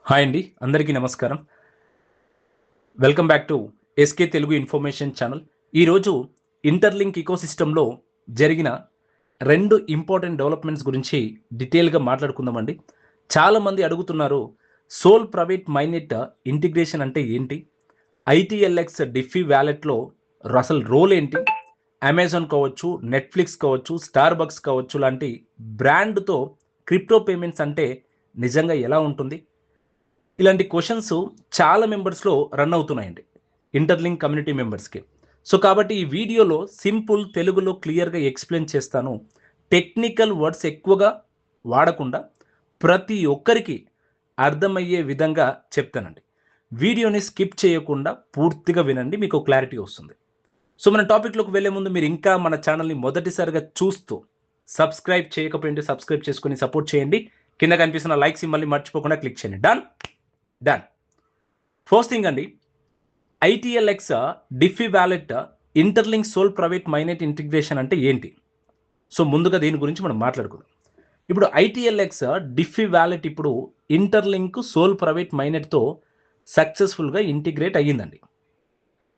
Hi అండి, అందరికీ నమస్కారం. Welcome back to SK Telugu information channel. ఈరోజు ఇంటర్లింక్ ఇకోసిస్టంలో జరిగిన 2 ఇంపార్టెంట్ డెవలప్మెంట్స్ గురించి డీటెయిల్గా మాట్లాడుకుందామండి. చాలామంది అడుగుతున్నారు, సోల్ ప్రైవేట్ మైనెట్ ఇంటిగ్రేషన్ అంటే ఏంటి? ఐటీఎల్ఎక్స్ డిఫీ వ్యాలెట్లో అసలు రోల్ ఏంటి? అమెజాన్ కావచ్చు, నెట్ఫ్లిక్స్ కావచ్చు, స్టార్ బక్స్ కావచ్చు లాంటి బ్రాండ్తో క్రిప్టో పేమెంట్స్ అంటే నిజంగా ఎలా ఉంటుంది? ఇలాంటి క్వశ్చన్స్ చాలా మెంబర్స్లో రన్ అవుతున్నాయండి, ఇంటర్లింక్ కమ్యూనిటీ మెంబర్స్కి. సో కాబట్టి ఈ వీడియోలో సింపుల్ తెలుగులో క్లియర్గా ఎక్స్ప్లెయిన్ చేస్తాను. టెక్నికల్ వర్డ్స్ ఎక్కువగా వాడకుండా ప్రతి ఒక్కరికి అర్థమయ్యే విధంగా చెప్తానండి. వీడియోని స్కిప్ చేయకుండా పూర్తిగా వినండి, మీకు క్లారిటీ వస్తుంది. సో మన టాపిక్లోకి వెళ్ళే ముందు మీరు ఇంకా మన ఛానల్ని మొదటిసారిగా చూస్తూ సబ్స్క్రైబ్ చేయకపోయింటే సబ్స్క్రైబ్ చేసుకొని సపోర్ట్ చేయండి. కింద కనిపిస్తున్న లైక్ సింబల్ని మర్చిపోకుండా క్లిక్ చేయండి. డన్. ఫస్ట్ థింగ్ అండి, ITLX DeFi wallet Interlink Sol private mainnet integration అంటే ఏంటి? సో ముందుగా దీని గురించి మనం మాట్లాడుకుందాం. ఇప్పుడు ఐటీఎల్ఎక్స్ డిఫీ వ్యాలెట్ ఇప్పుడు ఇంటర్లింక్ సోల్ ప్రైవేట్ మైనెట్తో సక్సెస్ఫుల్గా ఇంటిగ్రేట్ అయ్యిందండి.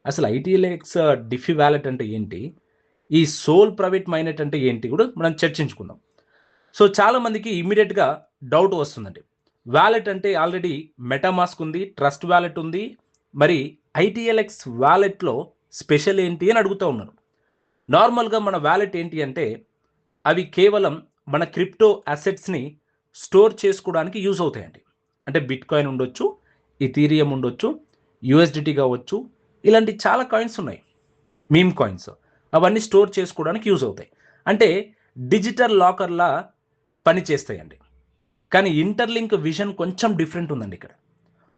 అసలు ఐటీఎల్ఎక్స్ డిఫీ వ్యాలెట్ అంటే ఏంటి, ఈ సోల్ ప్రైవేట్ మైనెట్ అంటే ఏంటి కూడా మనం చర్చించుకుందాం. సో చాలామందికి ఇమీడియట్గా డౌట్ వస్తుందండి, వ్యాలెట్ అంటే ఆల్రెడీ మెటామాస్క్ ఉంది, ట్రస్ట్ వ్యాలెట్ ఉంది, మరి ఐటీఎల్ఎక్స్ వ్యాలెట్లో స్పెషల్ ఏంటి అని అడుగుతూ ఉన్నారు. నార్మల్గా మన వ్యాలెట్ ఏంటి అంటే అవి కేవలం మన క్రిప్టో అసెట్స్ని స్టోర్ చేసుకోవడానికి యూజ్ అవుతాయండి. అంటే బిట్ కాయిన్ ఉండొచ్చు, ఇథీరియం ఉండొచ్చు, యూఎస్డిటీ కావచ్చు, ఇలాంటి చాలా కాయిన్స్ ఉన్నాయి, మీమ్ కాయిన్స్. అవన్నీ స్టోర్ చేసుకోవడానికి యూజ్ అవుతాయి. అంటే డిజిటల్ లాకర్లా పని చేస్తాయండి. కానీ ఇంటర్లింక్ విజన్ కొంచెం డిఫరెంట్ ఉందండి. ఇక్కడ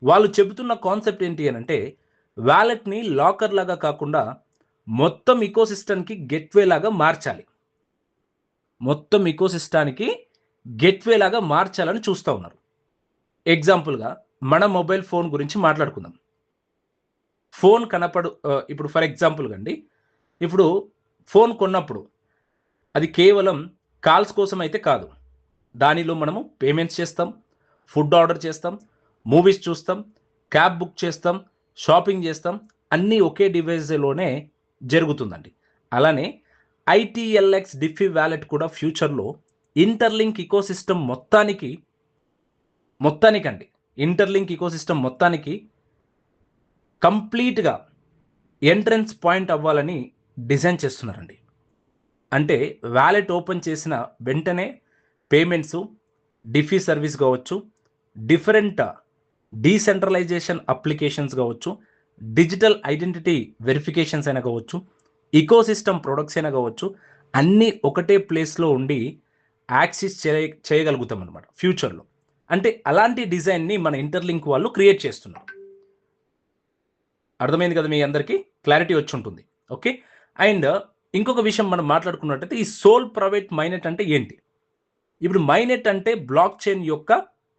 వాళ్ళు చెబుతున్న కాన్సెప్ట్ ఏంటి అని అంటే వ్యాలెట్ని లాకర్ లాగా కాకుండా మొత్తం ఇకోసిస్టమ్కి గెట్వే లాగా మార్చాలి. మొత్తం ఇకోసిస్టానికి గెట్వే లాగా మార్చాలని చూస్తూ ఉన్నారు. ఎగ్జాంపుల్గా మన మొబైల్ ఫోన్ గురించి మాట్లాడుకుందాం. ఫోన్ ఇప్పుడు ఫర్ ఎగ్జాంపుల్గా అండి, ఇప్పుడు ఫోన్ కొన్నప్పుడు అది కేవలం కాల్స్ కోసం అయితే కాదు. దానిలో మనము పేమెంట్స్ చేస్తాం, ఫుడ్ ఆర్డర్ చేస్తాం, మూవీస్ చూస్తాం, క్యాబ్ బుక్ చేస్తాం, షాపింగ్ చేస్తాం, అన్నీ ఒకే డివైస్లోనే జరుగుతుందండి. అలానే ఐటీఎల్ఎక్స్ డిఫీ వ్యాలెట్ కూడా ఫ్యూచర్లో ఇంటర్లింక్ ఇకోసిస్టమ్ మొత్తానికండి, ఇంటర్లింక్ ఇకోసిస్టమ్ మొత్తానికి కంప్లీట్గా ఎంట్రన్స్ పాయింట్ అవ్వాలని డిజైన్ చేస్తున్నారండి. అంటే వ్యాలెట్ ఓపెన్ చేసిన వెంటనే పేమెంట్స్, డిఫీ సర్వీస్ కావచ్చు, డిఫరెంట్ డీసెంట్రలైజేషన్ అప్లికేషన్స్ కావచ్చు, డిజిటల్ ఐడెంటిటీ వెరిఫికేషన్స్ అయినా కావచ్చు, ఇకోసిస్టమ్ ప్రొడక్ట్స్ అయినా కావచ్చు, అన్నీ ఒకటే ప్లేస్లో ఉండి యాక్సెస్ చేయగలుగుతాం అనమాట ఫ్యూచర్లో. అంటే అలాంటి డిజైన్ని మన ఇంటర్లింక్ వాళ్ళు క్రియేట్ చేస్తున్నారు. అర్థమైంది కదా, మీ అందరికీ క్లారిటీ వచ్చి ఉంటుంది. ఓకే. అండ్ ఇంకొక విషయం మనం మాట్లాడుకున్నట్టయితే ఈ సోల్ ప్రైవేట్ మైనెట్ అంటే ఏంటి? ఇప్పుడు మైనెట్ అంటే బ్లాక్ చైన్ యొక్క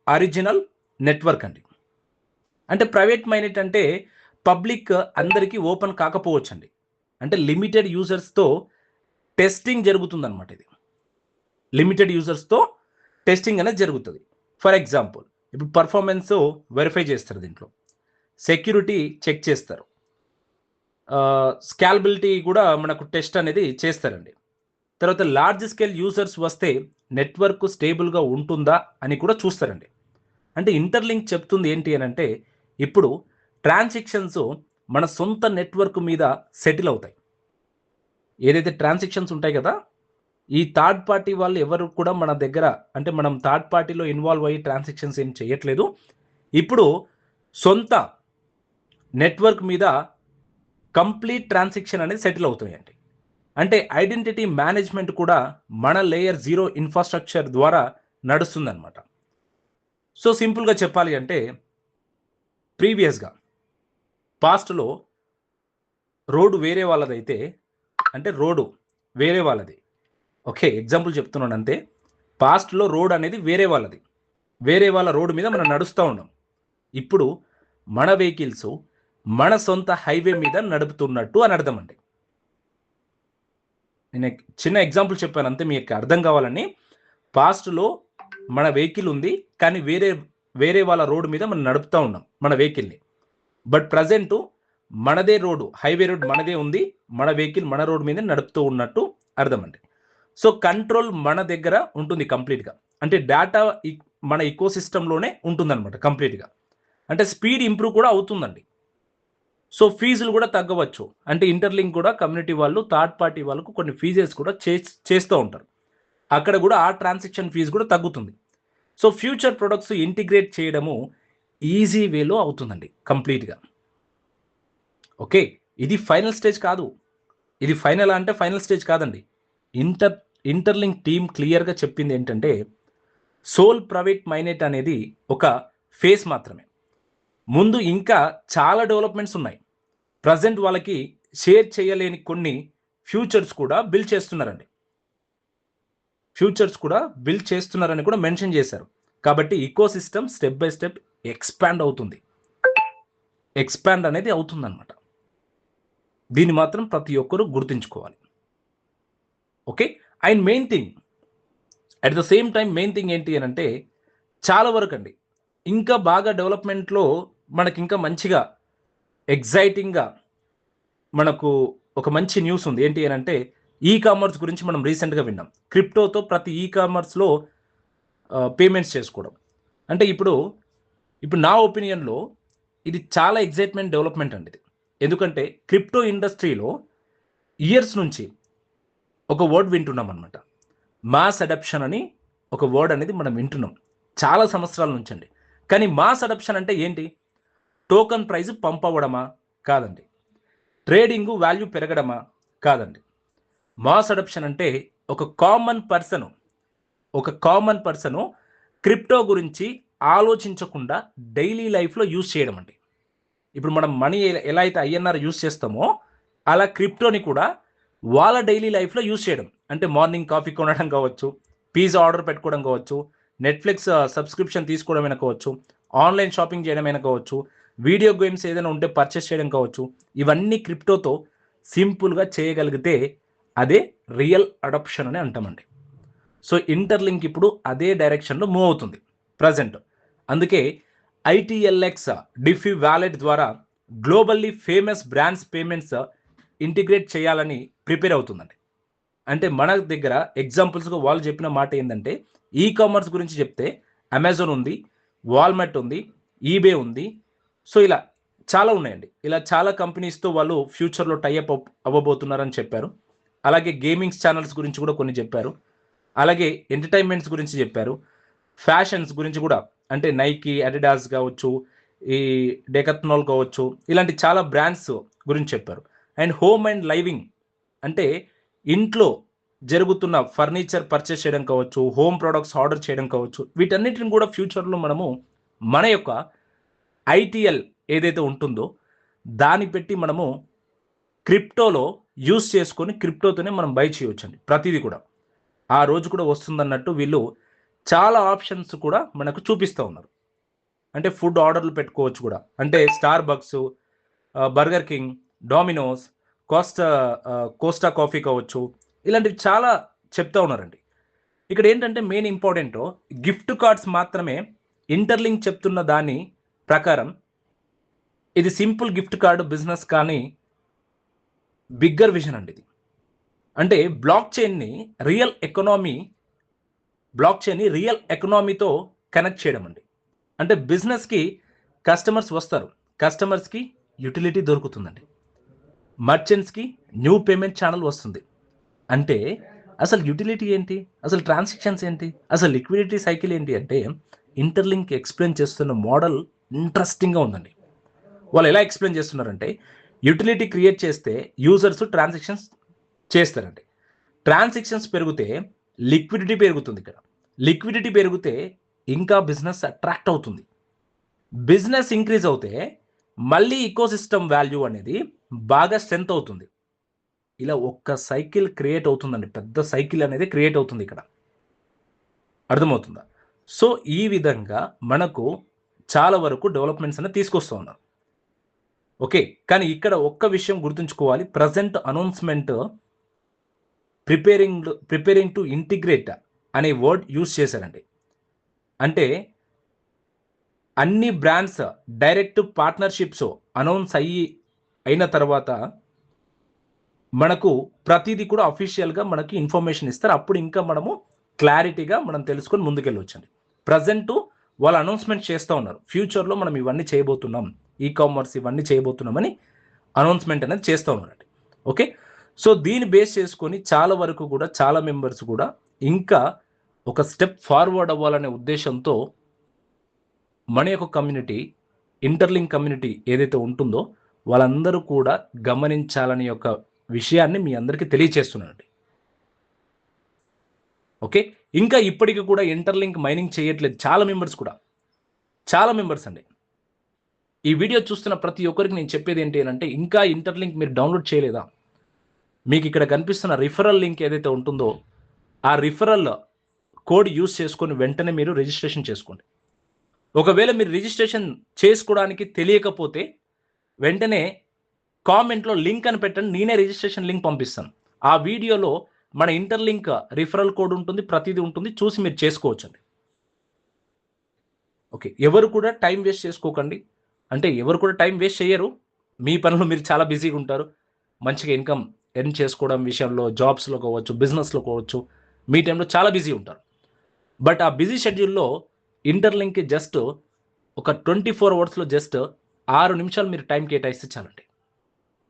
ఒరిజినల్ నెట్వర్క్ అండి. అంటే ప్రైవేట్ మైనెట్ అంటే పబ్లిక్ అందరికీ ఓపెన్ కాకపోవచ్చు అండి. అంటే లిమిటెడ్ యూజర్స్తో టెస్టింగ్ జరుగుతుందన్నమాట. ఇది లిమిటెడ్ యూజర్స్తో టెస్టింగ్ అనేది జరుగుతుంది. ఫర్ ఎగ్జాంపుల్ ఇప్పుడు పర్ఫార్మెన్స్ వెరిఫై చేస్తారు, దీంట్లో సెక్యూరిటీ చెక్ చేస్తారు, స్కాలబిలిటీ కూడా మనకు టెస్ట్ అనేది చేస్తారండి. తర్వాత లార్జ్ స్కేల్ యూజర్స్ వస్తే నెట్వర్క్ స్టేబుల్గా ఉంటుందా అని కూడా చూస్తారండి. అంటే ఇంటర్లింక్ చెప్తుంది ఏంటి అని అంటే ఇప్పుడు ట్రాన్సాక్షన్స్ మన సొంత నెట్వర్క్ మీద సెటిల్ అవుతాయి. ఏదైతే ట్రాన్సాక్షన్స్ ఉంటాయి కదా, ఈ థర్డ్ పార్టీ వాళ్ళు ఎవరు కూడా మన దగ్గర, అంటే మనం థర్డ్ పార్టీలో ఇన్వాల్వ్ అయ్యి ట్రాన్సాక్షన్స్ ఏం చేయట్లేదు. ఇప్పుడు సొంత నెట్వర్క్ మీద కంప్లీట్ ట్రాన్సాక్షన్ అనేది సెటిల్ అవుతాయండి. అంటే ఐడెంటిటీ మేనేజ్మెంట్ కూడా మన లేయర్ 0 ఇన్ఫ్రాస్ట్రక్చర్ ద్వారా నడుస్తుందన్నమాట. సో సింపుల్గా చెప్పాలి అంటే ప్రీవియస్గా పాస్ట్లో రోడ్డు వేరే వాళ్ళదైతే, అంటే రోడ్డు వేరే వాళ్ళది, ఓకే ఎగ్జాంపుల్ చెప్తున్నాను అంతే. పాస్ట్లో రోడ్ అనేది వేరే వాళ్ళది, వేరే వాళ్ళ రోడ్డు మీద మనం నడుస్తూ ఉన్నాం. ఇప్పుడు మన వెహికల్స్ మన సొంత హైవే మీద నడుపుతున్నట్టు అని అర్థం అండి. నేను చిన్న ఎగ్జాంపుల్ చెప్పాను అంతే, మీకు అర్థం కావాలని. పాస్ట్లో మన వెహికల్ ఉంది, కానీ వేరే వేరే వాళ్ళ రోడ్డు మీద మనం నడుపుతూ ఉన్నాం మన వెహికల్ని. బట్ ప్రజెంట్ మనదే రోడ్డు, హైవే రోడ్ మనదే ఉంది, మన వెహికల్ మన రోడ్డు మీద నడుపుతూ ఉన్నట్టు అర్థం అండి. సో కంట్రోల్ మన దగ్గర ఉంటుంది కంప్లీట్గా. అంటే డేటా మన ఈకో సిస్టంలోనే ఉంటుందన్నమాట కంప్లీట్గా. అంటే స్పీడ్ ఇంప్రూవ్ కూడా అవుతుందండి. సో ఫీజులు కూడా తగ్గవచ్చు. అంటే ఇంటర్లింక్ కూడా కమ్యూనిటీ వాళ్ళు, థర్డ్ పార్టీ వాళ్ళకు కొన్ని ఫీజెస్ కూడా చేస్తూ ఉంటారు. అక్కడ కూడా ఆ ట్రాన్సాక్షన్ ఫీజు కూడా తగ్గుతుంది. సో ఫ్యూచర్ ప్రొడక్ట్స్ ఇంటిగ్రేట్ చేయడము ఈజీ వేలో అవుతుందండి కంప్లీట్గా. ఓకే, ఇది ఫైనల్ స్టేజ్ కాదు. ఇది ఫైనల్ అంటే ఫైనల్ స్టేజ్ కాదండి. ఇంటర్లింక్ టీమ్ క్లియర్గా చెప్పింది ఏంటంటే సోల్ ప్రైవేట్ మైనేట్ అనేది ఒక ఫేస్ మాత్రమే. ముందు ఇంకా చాలా డెవలప్మెంట్స్ ఉన్నాయి. ప్రజెంట్ వాళ్ళకి షేర్ చేయలేని కొన్ని ఫ్యూచర్స్ కూడా బిల్డ్ చేస్తున్నారండి. కూడా మెన్షన్ చేశారు. కాబట్టి ecosystem step by step expand అనేది అవుతుందన్నమాట. దీన్ని మాత్రం ప్రతి ఒక్కరూ గుర్తుంచుకోవాలి. Okay, and main thing at the same time ఏంటి అని అంటే చాలా వరకు అండి ఇంకా బాగా డెవలప్మెంట్లో మనకి ఇంకా మంచిగా ఎగ్జైటింగ్గా మనకు ఒక మంచి న్యూస్ ఉంది. ఏంటి అని అంటే ఈ కామర్స్ గురించి మనం రీసెంట్గా విన్నాం. క్రిప్టోతో ప్రతి ఈ కామర్స్లో పేమెంట్స్ చేసుకోవడం. అంటే ఇప్పుడు నా ఒపీనియన్లో ఇది చాలా ఎగ్జైట్మెంట్ డెవలప్మెంట్ అండి ఇది. ఎందుకంటే క్రిప్టో ఇండస్ట్రీలో ఇయర్స్ నుంచి ఒక వర్డ్ వింటున్నాం అనమాట, మాస్ అడాప్షన్ అని ఒక వర్డ్ అనేది మనం వింటున్నాం చాలా సంవత్సరాల నుంచి అండి. కానీ మాస్ అడాప్షన్ అంటే ఏంటి? టోకన్ ప్రైస్ పంప్ అవ్వడమా? కాదండి. ట్రేడింగ్ వాల్యూ పెరగడమా? కాదండి. మాస్ అడాప్షన్ అంటే ఒక కామన్ పర్సను క్రిప్టో గురించి ఆలోచించకుండా డైలీ లైఫ్లో యూజ్ చేయడం అండి. ఇప్పుడు మనం మనీ ఎలా అయితే ఐఎన్ఆర్ యూజ్ చేస్తామో అలా క్రిప్టోని కూడా వాళ్ళ డైలీ లైఫ్లో యూజ్ చేయడం. అంటే మార్నింగ్ కాఫీ కొనడం కావచ్చు, పిజ్జా ఆర్డర్ పెట్టుకోవడం కావచ్చు, నెట్ఫ్లిక్స్ సబ్స్క్రిప్షన్ తీసుకోవడం కావచ్చు, ఆన్లైన్ షాపింగ్ చేయడం కావచ్చు, వీడియో గేమ్స్ ఏదైనా ఉంటే పర్చేస్ చేయడం కావచ్చు. ఇవన్నీ క్రిప్టోతో సింపుల్గా చేయగలిగితే అదే రియల్ అడాప్షన్ అని అంటామండి. సో ఇంటర్లింక్ ఇప్పుడు అదే డైరెక్షన్లో మూవ్ అవుతుంది ప్రజెంట్. అందుకే ITLX డిఫీ వ్యాలెట్ ద్వారా globally famous brands payments integrate చేయాలని ప్రిపేర్ అవుతుందండి. అంటే మన దగ్గర ఎగ్జాంపుల్స్గా వాళ్ళు చెప్పిన మాట ఏంటంటే ఈ కామర్స్ గురించి చెప్తే అమెజాన్ ఉంది, వాల్మార్ట్ ఉంది, ఈబే ఉంది. సో ఇలా చాలా ఉన్నాయండి. ఇలా చాలా కంపెనీస్తో వాళ్ళు ఫ్యూచర్లో టైఅప్ అవ్వబోతున్నారని చెప్పారు. అలాగే గేమింగ్స్ ఛానల్స్ గురించి కూడా కొన్ని చెప్పారు. అలాగే ఎంటర్టైన్మెంట్స్ గురించి చెప్పారు. ఫ్యాషన్స్ గురించి కూడా, అంటే నైకీ, అడిడాస్ కావచ్చు, ఈ డెకత్నాల్ కావచ్చు, ఇలాంటి చాలా బ్రాండ్స్ గురించి చెప్పారు. అండ్ హోమ్ అండ్ లైవింగ్ అంటే ఇంట్లో జరుగుతున్న ఫర్నిచర్ పర్చేస్ చేయడం కావచ్చు, హోమ్ ప్రొడక్ట్స్ ఆర్డర్ చేయడం కావచ్చు, వీటన్నిటిని కూడా ఫ్యూచర్లో మనము మన యొక్క ITL ఏదైతే ఉంటుందో దాన్ని పెట్టి మనము క్రిప్టోలో యూస్ చేసుకొని క్రిప్టోతోనే మనం బై చేయవచ్చండి ప్రతిదీ కూడా. ఆ రోజు కూడా వస్తుందన్నట్టు వీళ్ళు చాలా ఆప్షన్స్ కూడా మనకు చూపిస్తూ ఉన్నారు. అంటే ఫుడ్ ఆర్డర్లు పెట్టుకోవచ్చు కూడా. అంటే Starbucks, Burger King, Domino's, Costa coffee కావచ్చు, ఇలాంటివి చాలా చెప్తా ఉన్నారండి. ఇక్కడ ఏంటంటే మెయిన్ ఇంపార్టెంట్ గిఫ్ట్ కార్డ్స్ మాత్రమే. ఇంటర్లింక్ చెప్తున్న దాని ప్రకారం ఇది సింపుల్ గిఫ్ట్ కార్డు బిజినెస్ కానీ బిగ్గర్ విజన్ అండి ఇది. అంటే బ్లాక్ చైన్ని రియల్ ఎకనామీతో కనెక్ట్ చేయడం అండి. అంటే బిజినెస్కి కస్టమర్స్ వస్తారు, కస్టమర్స్కి యూటిలిటీ దొరుకుతుందండి, మర్చెంట్స్కి న్యూ పేమెంట్ ఛానల్ వస్తుంది. అంటే అసలు యూటిలిటీ ఏంటి, అసలు ట్రాన్సాక్షన్స్ ఏంటి, అసలు లిక్విడిటీ సైకిల్ ఏంటి అంటే ఇంటర్లింక్ ఎక్స్ప్లెయిన్ చేస్తున్న మోడల్ ఇంట్రెస్టింగ్గా ఉందండి. వాళ్ళు ఎలా ఎక్స్ప్లెయిన్ చేస్తున్నారంటే యూటిలిటీ క్రియేట్ చేస్తే యూజర్స్ ట్రాన్సాక్షన్స్ చేస్తారండి. ట్రాన్సాక్షన్స్ పెరిగితే లిక్విడిటీ పెరుగుతుంది. ఇక్కడ లిక్విడిటీ పెరిగితే ఇంకా బిజినెస్ అట్రాక్ట్ అవుతుంది. బిజినెస్ ఇంక్రీజ్ అవుతే మళ్ళీ ఈకోసిస్టమ్ వాల్యూ అనేది బాగా స్ట్రెంత్ అవుతుంది. ఇలా ఒక్క సైకిల్ క్రియేట్ అవుతుందండి, పెద్ద సైకిల్ అనేది క్రియేట్ అవుతుంది ఇక్కడ. అర్థమవుతుందా? సో ఈ విధంగా మనకు చాలా వరకు డెవలప్మెంట్స్ అనేది తీసుకొస్తూ ఉన్నారు. ఓకే, కానీ ఇక్కడ ఒక్క విషయం గుర్తుంచుకోవాలి. Present announcement preparing to integrate అనే వర్డ్ యూజ్ చేశారండి. అంటే అన్ని బ్రాండ్స్ డైరెక్ట్ పార్ట్నర్షిప్స్ అనౌన్స్ అయిన తర్వాత మనకు ప్రతిదీ కూడా అఫీషియల్గా మనకి ఇన్ఫర్మేషన్ ఇస్తారు. అప్పుడు ఇంకా మనము క్లారిటీగా మనం తెలుసుకొని ముందుకెళ్ళవచ్చండి. ప్రజెంట్ వాళ్ళు అనౌన్స్మెంట్ చేస్తూ ఉన్నారు, ఫ్యూచర్లో మనం ఇవన్నీ చేయబోతున్నాం, ఈ కామర్స్ ఇవన్నీ చేయబోతున్నామని అనౌన్స్మెంట్ అనేది చేస్తూ ఉన్నారండి. ఓకే, సో దీన్ని బేస్ చేసుకొని చాలా వరకు కూడా చాలా మెంబర్స్ కూడా ఇంకా ఒక స్టెప్ ఫార్వర్డ్ అవ్వాలనే ఉద్దేశంతో మన యొక్క కమ్యూనిటీ, ఇంటర్లింక్ కమ్యూనిటీ ఏదైతే ఉంటుందో వాళ్ళందరూ కూడా గమనించాలని యొక్క విషయాన్ని మీ అందరికీ తెలియచేస్తున్నానండి. ఓకే, ఇంకా ఇప్పటికీ కూడా ఇంటర్లింక్ మైనింగ్ చేయట్లేదు చాలా మెంబర్స్ అండి. ఈ వీడియో చూస్తున్న ప్రతి ఒక్కరికి నేను చెప్పేది ఏంటి అంటే, ఇంకా ఇంటర్లింక్ మీరు డౌన్లోడ్ చేయలేదా, మీకు ఇక్కడ కనిపిస్తున్న రిఫరల్ లింక్ ఏదైతే ఉంటుందో ఆ రిఫరల్ కోడ్ యూస్ చేసుకొని వెంటనే మీరు రిజిస్ట్రేషన్ చేసుకోండి. ఒకవేళ మీరు రిజిస్ట్రేషన్ చేసుకోవడానికి తెలియకపోతే వెంటనే కామెంట్లో లింక్ అని పెట్టండి, నేనే రిజిస్ట్రేషన్ లింక్ పంపిస్తాను. ఆ వీడియోలో మన ఇంటర్లింక్ రిఫరల్ కోడ్ ఉంటుంది, ప్రతిదీ ఉంటుంది, చూసి మీరు చేసుకోవచ్చండి. ఓకే, ఎవరు కూడా టైం వేస్ట్ చేసుకోకండి. అంటే ఎవరు కూడా టైం వేస్ట్ చేయరు, మీ పనులు మీరు చాలా బిజీగా ఉంటారు. మంచిగా ఇన్కమ్ ఎర్న్ చేసుకోవడం విషయంలో, జాబ్స్లో కావచ్చు, బిజినెస్లో కావచ్చు, మీ టైంలో చాలా బిజీ ఉంటారు. బట్ ఆ బిజీ షెడ్యూల్లో ఇంటర్లింక్కి జస్ట్ ఒక 24 అవర్స్లో జస్ట్ 6 నిమిషాలు మీరు టైం కేటాయిస్తే చాలండి.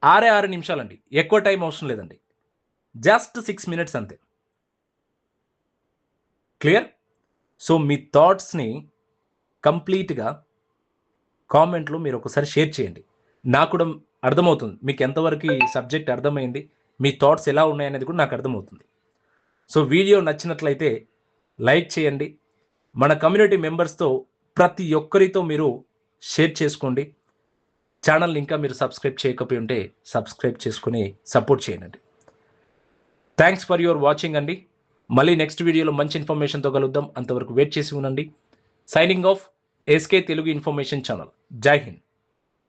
6 నిమిషాలండి, ఎక్కువ టైం అవసరం లేదండి, జస్ట్ 6 మినిట్స్ అంతే. క్లియర్? సో మీ థాట్స్ని కంప్లీట్గా కామెంట్లో మీరు ఒకసారి షేర్ చేయండి. నాకు కూడా అర్థమవుతుంది మీకు ఎంతవరకు ఈ సబ్జెక్ట్ అర్థమైంది, మీ థాట్స్ ఎలా ఉన్నాయనేది కూడా నాకు అర్థమవుతుంది. సో వీడియో నచ్చినట్లయితే లైక్ చేయండి, మన కమ్యూనిటీ మెంబర్స్తో ప్రతి ఒక్కరితో మీరు షేర్ చేసుకోండి. ఛానల్ ఇంకా మీరు సబ్స్క్రైబ్ చేయకపోయి ఉంటే సబ్స్క్రైబ్ చేసుకుని సపోర్ట్ చేయండి. థ్యాంక్స్ ఫర్ యువర్ వాచింగ్ అండి. మళ్ళీ నెక్స్ట్ వీడియోలో మంచి ఇన్ఫర్మేషన్తో కలుద్దాం. అంతవరకు వెయిట్ చేసి ఉండండి. Signing off SK Telugu information channel. జై హింద్.